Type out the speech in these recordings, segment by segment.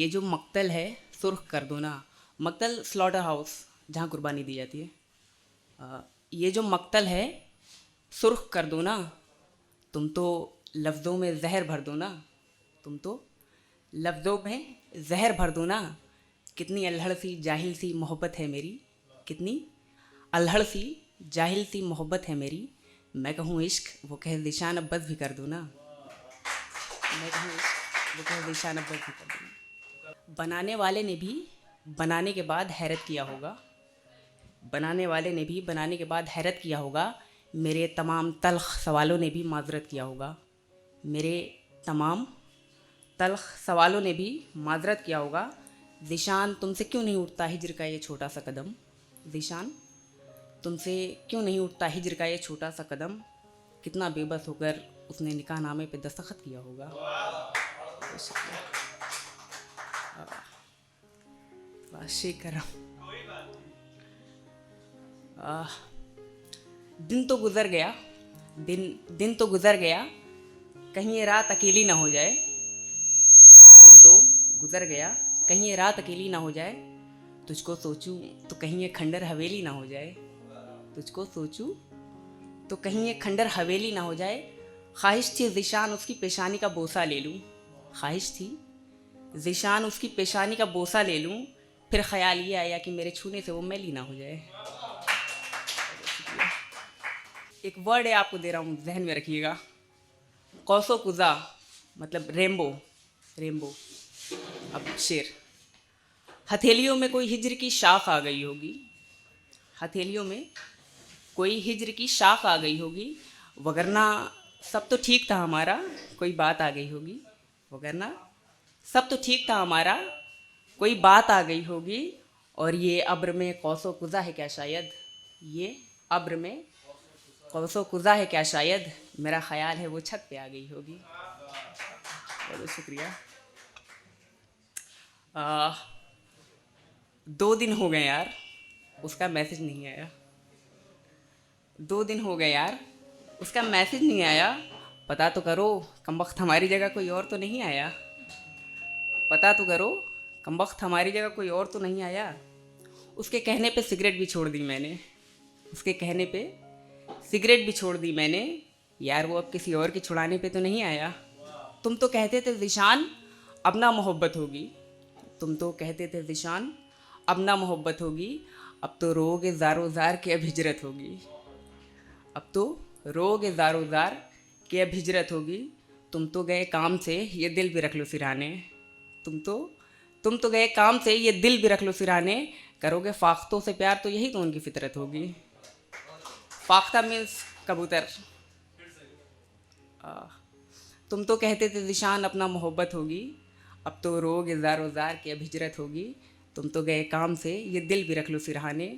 ये जो मक्तल है सुर्ख कर दो ना। मक्तल स्लॉटर हाउस जहाँ कुर्बानी दी जाती है। ये जो मक्तल है सुर्ख कर दो ना। तुम तो लफ्ज़ों में जहर भर दो ना। तुम तो लफ्ज़ों में जहर भर दो ना। कितनी अल्हड़ सी जाहिल सी मोहब्बत है मेरी। कितनी अल्हड़ सी जाहिल सी मोहब्बत है मेरी। मैं कहूँ इश्क वो कहे निशान अब बस भी कर दो ना। मैं कहूँ इश्क वो कहे निशान अब बस भी कर दो ना। बनाने वाले ने भी बनाने के बाद हैरत किया होगा। बनाने वाले ने भी बनाने के बाद हैरत किया होगा। मेरे तमाम तल्ख सवालों ने भी माजरत किया होगा। मेरे तमाम तल्ख सवालों ने भी माजरत किया होगा। ज़ीशान तुमसे क्यों नहीं उठता हिज्र का ये छोटा सा कदम। ज़ीशान तुमसे क्यों नहीं उठता हिज्र का ये छोटा सा कदम। कितना बेबस होकर उसने निकाह नामे पे दस्तखत किया होगा। वाशिकरम। दिन तो गुज़र गया। दिन तो गुज़र गया। कहीं ये रात अकेली ना हो जाए। दिन तो गुज़र गया। कहीं ये रात अकेली ना हो जाए। तुझको सोचूं तो कहीं ये खंडर हवेली ना हो जाए। तुझको सोचूं तो कहीं ये खंडर हवेली ना हो जाए। ख्वाहिश थी ज़ीशान उसकी पेशानी का बोसा ले लूं। ख्वाहिश थी ज़ीशान उसकी पेशानी का बोसा ले लूं। फिर ख्याल ये आया कि मेरे छूने से वो मैली ना हो जाए। एक वर्ड है आपको दे रहा हूँ, जहन में रखिएगा। कौसो कुज़ा मतलब रेम्बो। रेम्बो। अब शेर। हथेलियों में कोई हिज्र की शाख आ गई होगी। हथेलियों में कोई हिज्र की शाख आ गई होगी। वगरना सब तो ठीक था हमारा कोई बात आ गई होगी। वगरना सब तो ठीक था हमारा कोई बात आ गई होगी। और ये अब्र में कौसो कुज़ा है क्या शायद। ये अब्र में कौसो कुज़ा है क्या शायद। मेरा ख्याल है वो छत पे आ गई होगी। बहुत शुक्रिया। 2 दिन हो गए यार उसका मैसेज नहीं आया। 2 दिन हो गए यार उसका मैसेज नहीं आया। पता तो करो कमबख्त हमारी जगह कोई और तो नहीं आया। पता तो करो कमबख्त हमारी जगह कोई और तो नहीं आया। उसके कहने पे सिगरेट भी छोड़ दी मैंने। उसके कहने पे सिगरेट भी छोड़ दी मैंने। यार वो अब किसी और की छुड़ाने पे तो नहीं आया। तुम तो कहते थे ज़ीशान अब ना मोहब्बत होगी। तुम तो कहते थे ज़ीशान अब ना मोहब्बत होगी। अब तो रोगे ज़ारो ज़ार के अब हिजरत होगी। अब तो रोगे ज़ारो ज़ार के अब हिजरत होगी। तुम तो गए काम से ये दिल भी रख लो सिराने। तुम तो गए काम से ये दिल भी रख लो सिराने। करोगे फाख्तों से प्यार तो यही तो उनकी फितरत होगी। फाख्ता मीन्स कबूतर। तुम तो कहते थे ज़ीशान अपना मोहब्बत होगी। अब तो रोग ज़ारो ज़ार की अब हिजरत होगी। तुम तो गए काम से ये दिल भी रख लो सिरहाने।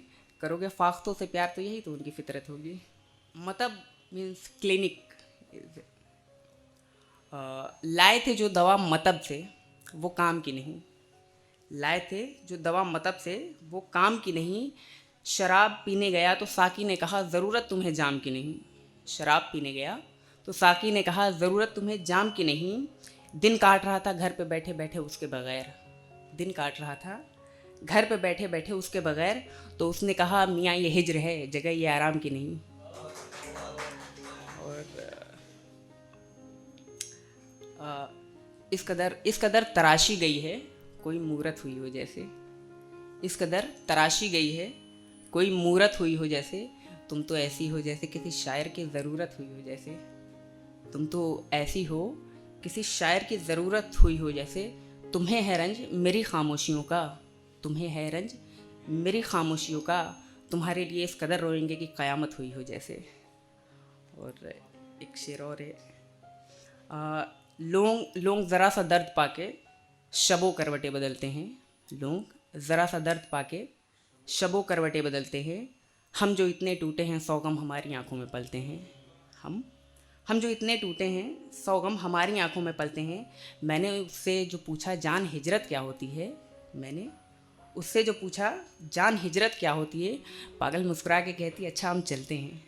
करोगे फाख्तों से प्यार तो यही तो उनकी फितरत होगी। मतलब मीन्स क्लिनिक। लाए थे जो दवा मतलब से वो काम की नहीं। लाए थे जो दवा मतलब से वो काम की नहीं। शराब पीने गया तो साकी ने कहा ज़रूरत तुम्हें जाम की नहीं। शराब पीने गया तो साकी ने कहा ज़रूरत तुम्हें जाम की नहीं। दिन काट रहा था घर पे बैठे बैठे उसके बगैर। दिन काट रहा था घर पे बैठे बैठे उसके बगैर। तो उसने कहा मियाँ ये हिज्र है जगह ये आराम की नहीं। और इस कदर तराशी गई है कोई मूरत हुई हो जैसे। इस कदर तराशी गई है कोई मूरत हुई हो जैसे। तुम तो ऐसी हो जैसे किसी शायर की ज़रूरत हुई हो जैसे। तुम तो ऐसी हो किसी शायर की ज़रूरत हुई हो जैसे। तुम्हें है रंज मेरी खामोशियों का। तुम्हें है रंज मेरी खामोशियों का। तुम्हारे लिए इस कदर रोएंगे कि क़यामत हुई हो जैसे। और एक शेर और है। लोग लोग ज़रा सा दर्द पाके शबो करवटें बदलते हैं। लोग ज़रा सा दर्द पाके शबो करवटें बदलते हैं। हम जो इतने टूटे हैं 100 गम हमारी आंखों में पलते हैं। हम जो इतने टूटे हैं 100 गम हमारी आंखों में पलते हैं। मैंने उससे जो पूछा जान हिजरत क्या होती है। मैंने उससे जो पूछा जान हिजरत क्या होती है। पागल मुस्कुरा के कहती अच्छा हम चलते हैं।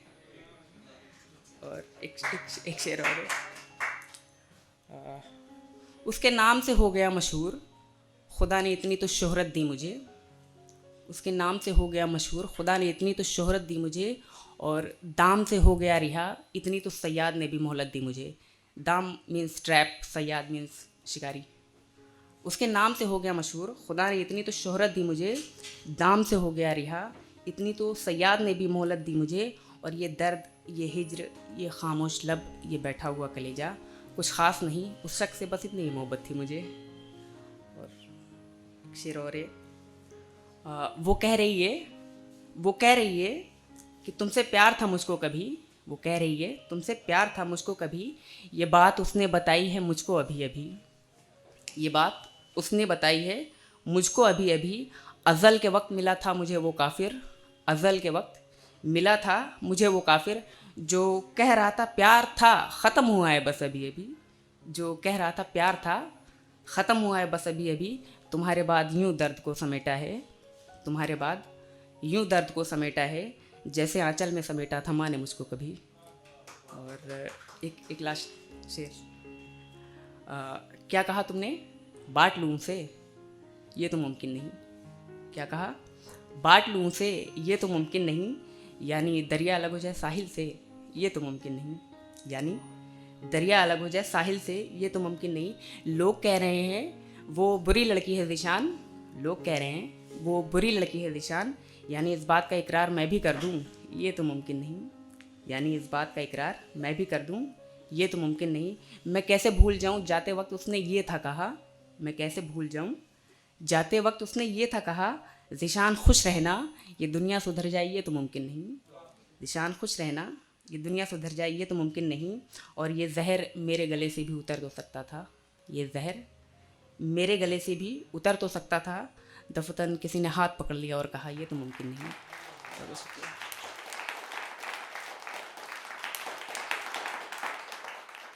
और एक शेर और है। उसके नाम से हो गया मशहूर खुदा ने इतनी तो शोहरत दी मुझे, उसके नाम से हो गया मशहूर। खुदा ने इतनी तो शोहरत दी मुझे और दाम से हो गया रिहा, इतनी तो सयाद ने भी मोहलत दी मुझे। दाम मीन्स ट्रैप, सयाद मीन्स शिकारी। उसके नाम से हो गया मशहूर, खुदा ने इतनी तो शोहरत दी मुझे, दाम से हो गया रिहा, इतनी तो सयाद ने भी मोहलत दी मुझे। और ये दर्द, ये हिज्र, ये खामोश लब, ये बैठा हुआ कलेजा, कुछ ख़ास नहीं, उस शख्स से बस इतनी ही मोहब्बत थी मुझे। और एक शेर और है, वो कह रही है, वो कह रही है कि तुमसे प्यार था मुझको कभी, वो कह रही है तुमसे प्यार था मुझको कभी, ये बात उसने बताई है मुझको अभी अभी, ये बात उसने बताई है मुझको अभी अभी। अज़ल के वक्त मिला था मुझे वो काफिर, अज़ल के वक्त मिला था मुझे वो काफिर, जो कह रहा था प्यार था ख़त्म हुआ है बस अभी अभी, जो कह रहा था प्यार था ख़त्म हुआ है बस अभी अभी। तुम्हारे बाद यूं दर्द को समेटा है, तुम्हारे बाद यूं दर्द को समेटा है, जैसे आंचल में समेटा था माँ ने मुझको कभी। और एक लास्ट शेर, क्या कहा तुमने बांट लूँ उनसे, ये तो मुमकिन नहीं। क्या कहा बांट लूँ उनसे, ये तो मुमकिन नहीं। यानी दरिया अलग हो जाए साहिल से, ये तो मुमकिन नहीं। यानी दरिया अलग हो जाए साहिल से, ये तो मुमकिन नहीं। लोग कह रहे हैं वो बुरी लड़की है ज़ीशान, लोग कह रहे हैं वो बुरी लड़की है ज़ीशान। यानी इस बात का इकरार मैं भी कर दूँ, ये तो मुमकिन नहीं। यानी इस बात का इकरार मैं भी कर दूँ, ये तो मुमकिन नहीं। मैं कैसे भूल जाऊँ जाते वक्त उसने ये था कहा, मैं कैसे भूल जाऊँ जाते वक्त उसने ये था कहा। ज़ीशान खुश रहना ये दुनिया सुधर जाए, ये तो मुमकिन नहीं। ज़ीशान खुश रहना ये दुनिया सुधर जाए, ये तो मुमकिन नहीं। और ये जहर मेरे गले से भी उतर तो सकता था, ये जहर मेरे गले से भी उतर तो सकता था। दफतन किसी ने हाथ पकड़ लिया और कहा ये तो मुमकिन नहीं। चलो शुक्रिया।